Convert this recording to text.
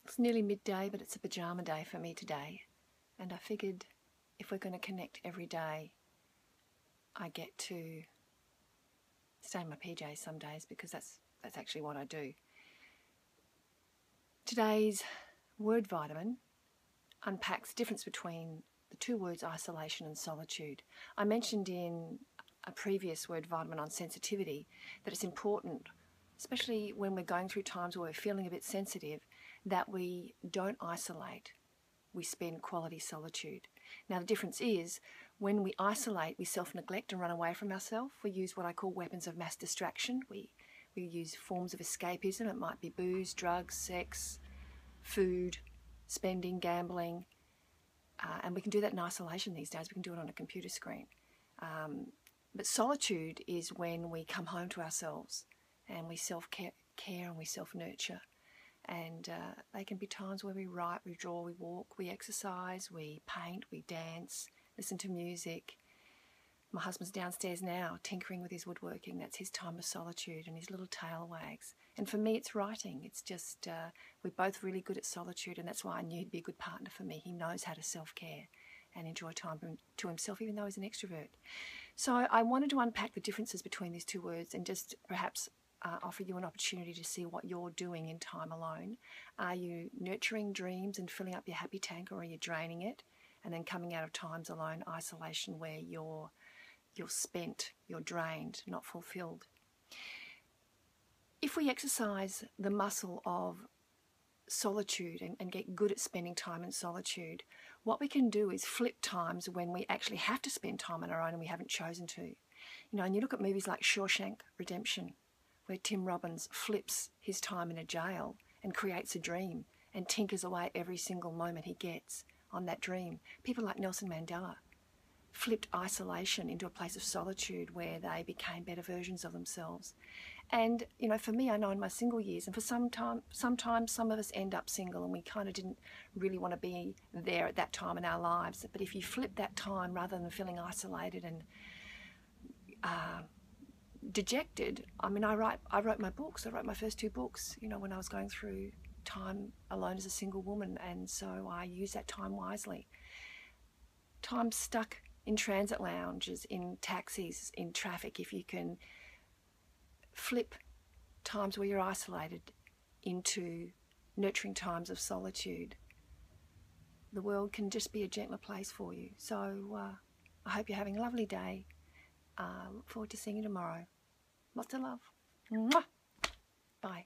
It's nearly midday, but it's a pajama day for me today. And I figured if we're going to connect every day, I get to stay in my PJs some days because that's actually what I do. Today's word vitamin unpacks the difference between the two words isolation and solitude. I mentioned in a previous word vitamin on sensitivity that it's important, especially when we're going through times where we're feeling a bit sensitive, that we don't isolate, we spend quality solitude. Now the difference is, when we isolate, we self-neglect and run away from ourselves. We use what I call weapons of mass distraction. We use forms of escapism. It might be booze, drugs, sex, food, spending, gambling, and we can do that in isolation these days. We can do it on a computer screen. But solitude is when we come home to ourselves and we self-care and we self-nurture. And they can be times where we write, we draw, we walk, we exercise, we paint, we dance, listen to music. My husband's downstairs now tinkering with his woodworking. That's his time of solitude, and his little tail wags. And for me, it's writing. It's just, we're both really good at solitude, and that's why I knew he'd be a good partner for me. He knows how to self-care and enjoy time to himself, even though he's an extrovert. So I wanted to unpack the differences between these two words and just perhaps offer you an opportunity to see what you're doing in time alone. Are you nurturing dreams and filling up your happy tank, or are you draining it and then coming out of times alone, isolation, where you're spent, you're drained, not fulfilled? If we exercise the muscle of solitude and get good at spending time in solitude, what we can do is flip times when we actually have to spend time on our own and we haven't chosen to. You know, and you look at movies like Shawshank Redemption, where Tim Robbins flips his time in a jail and creates a dream and tinkers away every single moment he gets on that dream. People like Nelson Mandela flipped isolation into a place of solitude where they became better versions of themselves. And, you know, for me, I know in my single years, and for sometimes some of us end up single and we kind of didn't really want to be there at that time in our lives. But if you flip that time, rather than feeling isolated and dejected, I mean, I wrote my books. I wrote my first 2 books, you know, when I was going through time alone as a single woman, and so I use that time wisely. Time stuck in transit lounges, in taxis, in traffic, if you can flip times where you're isolated into nurturing times of solitude, the world can just be a gentler place for you. So I hope you're having a lovely day. Look forward to seeing you tomorrow. Lots of love. Mwah! Bye.